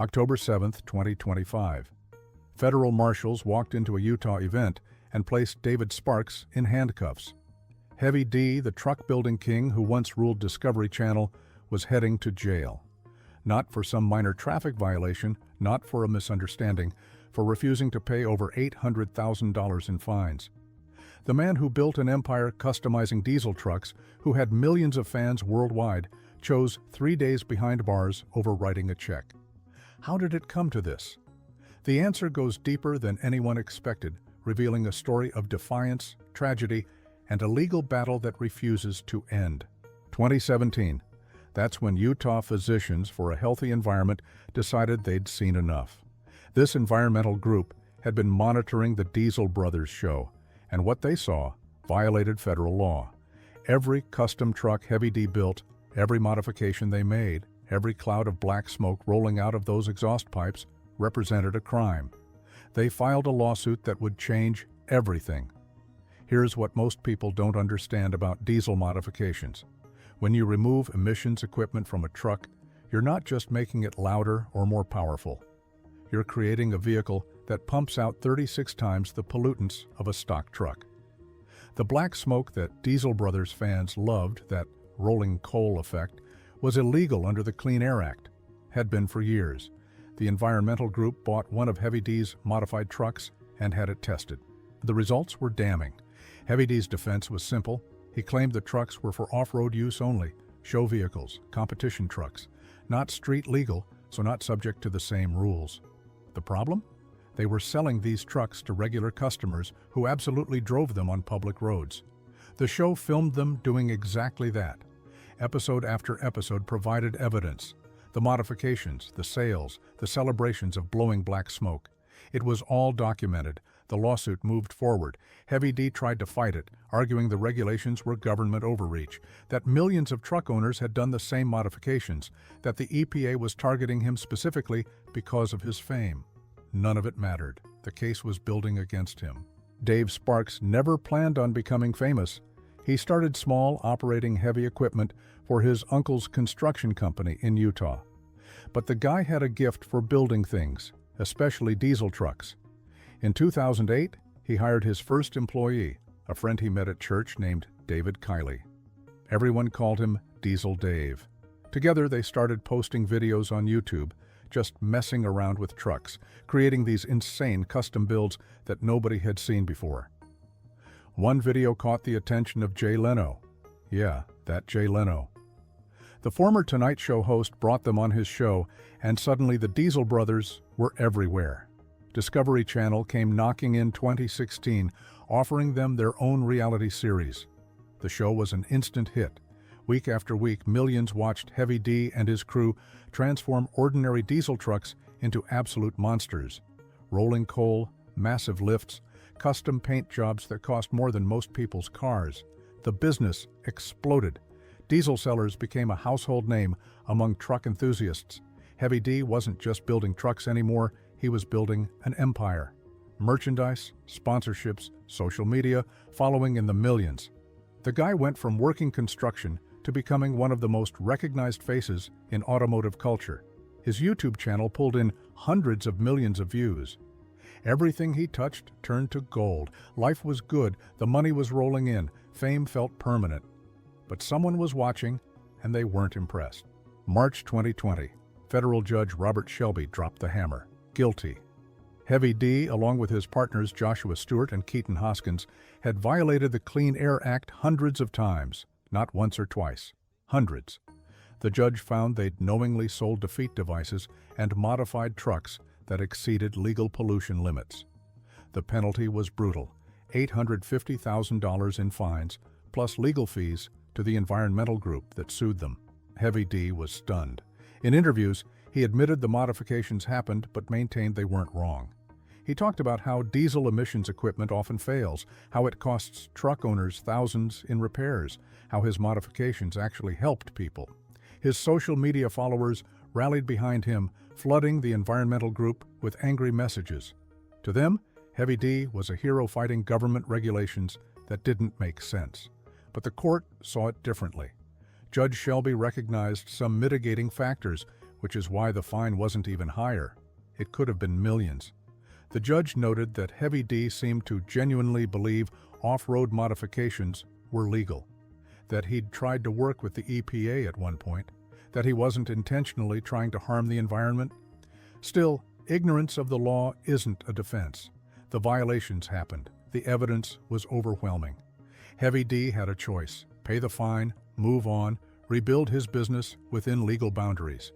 October 7, 2025. Federal marshals walked into a Utah event and placed David Sparks in handcuffs. Heavy D, the truck-building king who once ruled Discovery Channel, was heading to jail. Not for some minor traffic violation, not for a misunderstanding, for refusing to pay over $800,000 in fines. The man who built an empire customizing diesel trucks, who had millions of fans worldwide, chose 3 days behind bars over writing a check. How did it come to this? The answer goes deeper than anyone expected, revealing a story of defiance, tragedy, and a legal battle that refuses to end. 2017. That's when Utah physicians for a healthy environment decided they'd seen enough. This environmental group had been monitoring the Diesel Brothers show, and what they saw violated federal law. Every custom truck Heavy D built, every modification they made, every cloud of black smoke rolling out of those exhaust pipes represented a crime. They filed a lawsuit that would change everything. Here's what most people don't understand about diesel modifications. When you remove emissions equipment from a truck, you're not just making it louder or more powerful. You're creating a vehicle that pumps out 36 times the pollutants of a stock truck. The black smoke that Diesel Brothers fans loved, that rolling coal effect, was illegal under the Clean Air Act, had been for years. The environmental group bought one of Heavy D's modified trucks and had it tested. The results were damning. Heavy D's defense was simple. He claimed the trucks were for off-road use only, show vehicles, competition trucks, not street legal, so not subject to the same rules. The problem? They were selling these trucks to regular customers who absolutely drove them on public roads. The show filmed them doing exactly that. Episode after episode provided evidence. The modifications, the sales, the celebrations of blowing black smoke. It was all documented. The lawsuit moved forward. Heavy D tried to fight it, arguing the regulations were government overreach, that millions of truck owners had done the same modifications, that the EPA was targeting him specifically because of his fame. None of it mattered. The case was building against him. Dave Sparks never planned on becoming famous. He started small, operating heavy equipment for his uncle's construction company in Utah. But the guy had a gift for building things, especially diesel trucks. In 2008, he hired his first employee, a friend he met at church named David Kiley. Everyone called him Diesel Dave. Together, they started posting videos on YouTube, just messing around with trucks, creating these insane custom builds that nobody had seen before. One video caught the attention of Jay Leno. Yeah, that Jay Leno. The former Tonight Show host brought them on his show, and suddenly the Diesel Brothers were everywhere. Discovery Channel came knocking in 2016, offering them their own reality series. The show was an instant hit. Week after week, millions watched Heavy D and his crew transform ordinary diesel trucks into absolute monsters. Rolling coal, massive lifts, custom paint jobs that cost more than most people's cars. The business exploded. DieselSellerz became a household name among truck enthusiasts. Heavy D wasn't just building trucks anymore, he was building an empire. Merchandise, sponsorships, social media, following in the millions. The guy went from working construction to becoming one of the most recognized faces in automotive culture. His YouTube channel pulled in hundreds of millions of views. Everything he touched turned to gold. Life was good, the money was rolling in, fame felt permanent. But someone was watching, and they weren't impressed. March 2020, federal judge Robert Shelby dropped the hammer. Guilty. Heavy D, along with his partners Joshua Stewart and Keaton Hoskins, had violated the Clean Air Act hundreds of times, not once or twice. Hundreds. The judge found they'd knowingly sold defeat devices and modified trucks that exceeded legal pollution limits. The penalty was brutal, $850,000 in fines, plus legal fees to the environmental group that sued them. Heavy D was stunned. In interviews, he admitted the modifications happened but maintained they weren't wrong. He talked about how diesel emissions equipment often fails, how it costs truck owners thousands in repairs, how his modifications actually helped people. His social media followers rallied behind him, flooding the environmental group with angry messages. To them, Heavy D was a hero fighting government regulations that didn't make sense. But the court saw it differently. Judge Shelby recognized some mitigating factors, which is why the fine wasn't even higher. It could have been millions. The judge noted that Heavy D seemed to genuinely believe off-road modifications were legal, that he'd tried to work with the EPA at one point, that he wasn't intentionally trying to harm the environment. Still, ignorance of the law isn't a defense. The violations happened. The evidence was overwhelming. Heavy D had a choice: pay the fine, move on, rebuild his business within legal boundaries.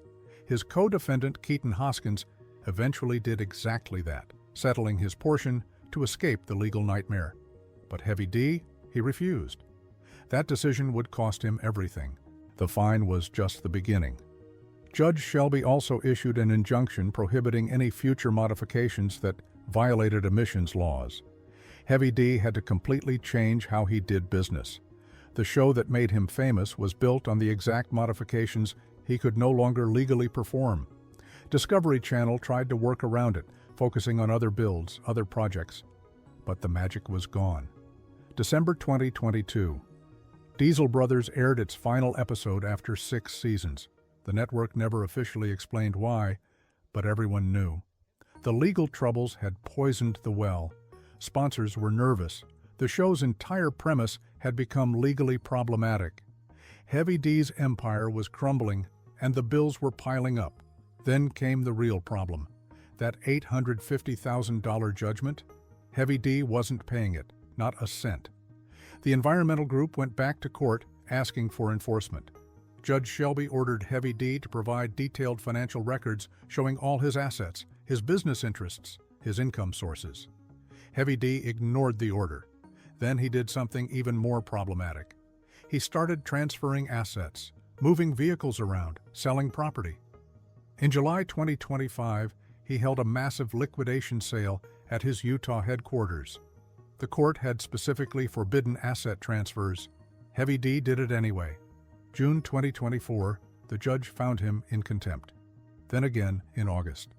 His co-defendant, Keaton Hoskins, eventually did exactly that, settling his portion to escape the legal nightmare. But Heavy D, he refused. That decision would cost him everything. The fine was just the beginning. Judge Shelby also issued an injunction prohibiting any future modifications that violated emissions laws. Heavy D had to completely change how he did business. The show that made him famous was built on the exact modifications he could no longer legally perform. Discovery Channel tried to work around it, focusing on other builds, other projects. But the magic was gone. December 2022. Diesel Brothers aired its final episode after 6 seasons. The network never officially explained why, but everyone knew. The legal troubles had poisoned the well. Sponsors were nervous. The show's entire premise had become legally problematic. Heavy D's empire was crumbling, and the bills were piling up. Then came the real problem. That $850,000 judgment? Heavy D wasn't paying it, not a cent. The environmental group went back to court asking for enforcement. Judge Shelby ordered Heavy D to provide detailed financial records showing all his assets, his business interests, his income sources. Heavy D ignored the order. Then he did something even more problematic. He started transferring assets, moving vehicles around, selling property. In July 2025, he held a massive liquidation sale at his Utah headquarters. The court had specifically forbidden asset transfers. Heavy D did it anyway. June 2024, the judge found him in contempt. Then again in August.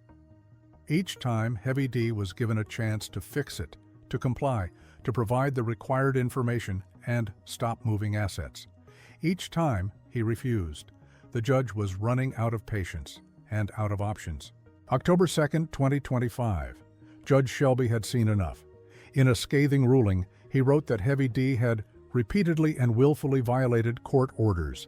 Each time, Heavy D was given a chance to fix it, to comply, to provide the required information, and stop moving assets. Each time, he refused. The judge was running out of patience and out of options. October 2, 2025. Judge Shelby had seen enough. In a scathing ruling, he wrote that Heavy D had repeatedly and willfully violated court orders.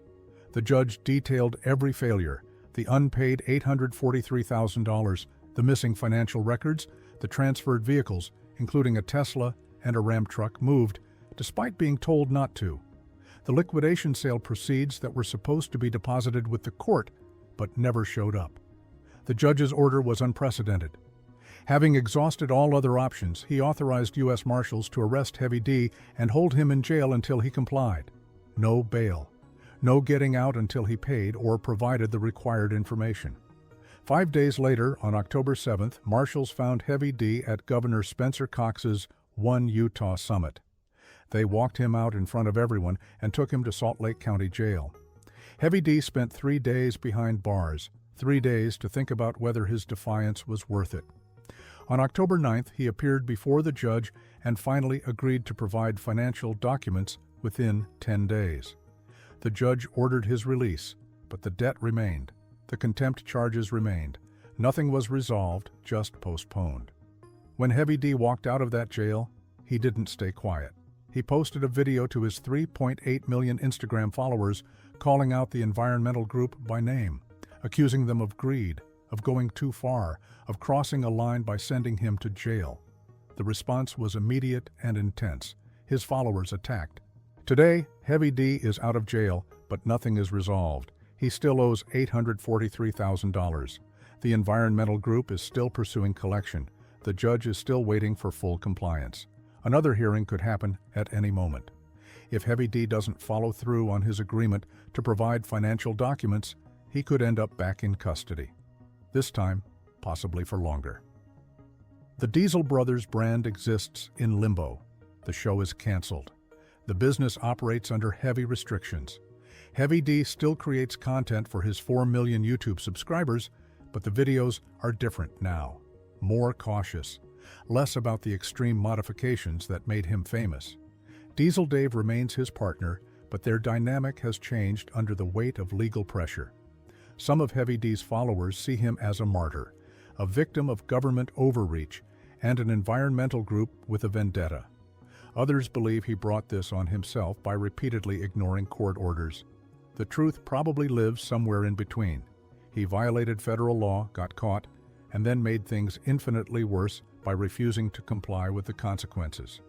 The judge detailed every failure: the unpaid $843,000, the missing financial records, the transferred vehicles, including a Tesla and a Ram truck, moved, despite being told not to. The liquidation sale proceeds that were supposed to be deposited with the court, but never showed up. The judge's order was unprecedented. Having exhausted all other options, he authorized U.S. Marshals to arrest Heavy D and hold him in jail until he complied. No bail. No getting out until he paid or provided the required information. 5 days later, on October 7th, Marshals found Heavy D at Governor Spencer Cox's One Utah Summit. They walked him out in front of everyone and took him to Salt Lake County Jail. Heavy D spent 3 days behind bars, 3 days to think about whether his defiance was worth it. On October 9th, he appeared before the judge and finally agreed to provide financial documents within 10 days. The judge ordered his release, but the debt remained. The contempt charges remained. Nothing was resolved, just postponed. When Heavy D walked out of that jail, he didn't stay quiet. He posted a video to his 3.8 million Instagram followers calling out the environmental group by name, accusing them of greed, of going too far, of crossing a line by sending him to jail. The response was immediate and intense. His followers attacked. Today, Heavy D is out of jail, but nothing is resolved. He still owes $843,000. The environmental group is still pursuing collection. The judge is still waiting for full compliance. Another hearing could happen at any moment. If Heavy D doesn't follow through on his agreement to provide financial documents, he could end up back in custody. This time, possibly for longer. The Diesel Brothers brand exists in limbo. The show is canceled. The business operates under heavy restrictions. Heavy D still creates content for his 4 million YouTube subscribers, but the videos are different now. More cautious. Less about the extreme modifications that made him famous. Diesel Dave remains his partner, but their dynamic has changed under the weight of legal pressure. Some of Heavy D's followers see him as a martyr, a victim of government overreach, and an environmental group with a vendetta. Others believe he brought this on himself by repeatedly ignoring court orders. The truth probably lives somewhere in between. He violated federal law, got caught, and then made things infinitely worse by refusing to comply with the consequences.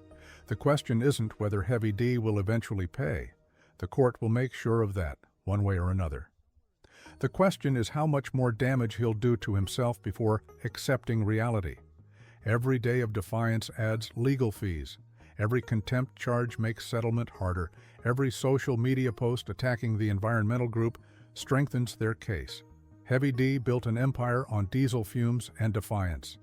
The question isn't whether Heavy D will eventually pay. The court will make sure of that, one way or another. The question is how much more damage he'll do to himself before accepting reality. Every day of defiance adds legal fees. Every contempt charge makes settlement harder. Every social media post attacking the environmental group strengthens their case. Heavy D built an empire on diesel fumes and defiance.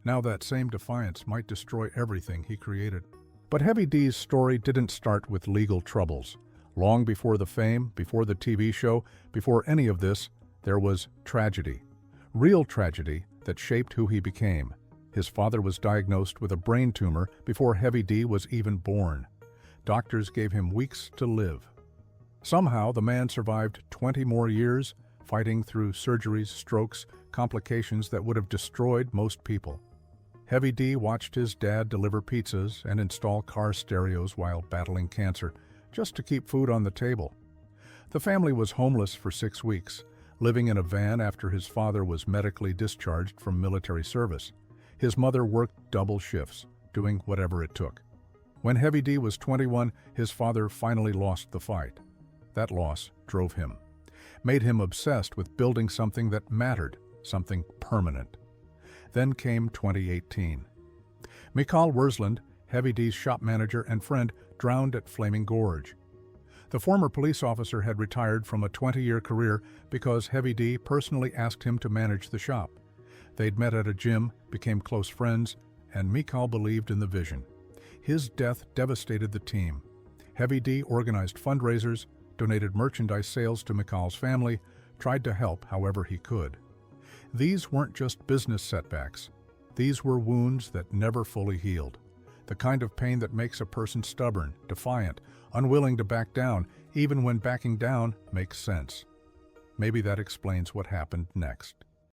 Now that same defiance might destroy everything he created. But Heavy D's story didn't start with legal troubles. Long before the fame, before the TV show, before any of this, there was tragedy. Real tragedy that shaped who he became. His father was diagnosed with a brain tumor before Heavy D was even born. Doctors gave him weeks to live. Somehow, the man survived 20 more years, fighting through surgeries, strokes, complications that would have destroyed most people. Heavy D watched his dad deliver pizzas and install car stereos while battling cancer, just to keep food on the table. The family was homeless for 6 weeks, living in a van after his father was medically discharged from military service. His mother worked double shifts, doing whatever it took. When Heavy D was 21, his father finally lost the fight. That loss drove him, made him obsessed with building something that mattered, something permanent. Then came 2018. Mikhail Wursland, Heavy D's shop manager and friend, drowned at Flaming Gorge. The former police officer had retired from a 20-year career because Heavy D personally asked him to manage the shop. They'd met at a gym, became close friends, and Mikhail believed in the vision. His death devastated the team. Heavy D organized fundraisers, donated merchandise sales to Mikhail's family, tried to help however he could. These weren't just business setbacks. These were wounds that never fully healed. The kind of pain that makes a person stubborn, defiant, unwilling to back down, even when backing down makes sense. Maybe that explains what happened next.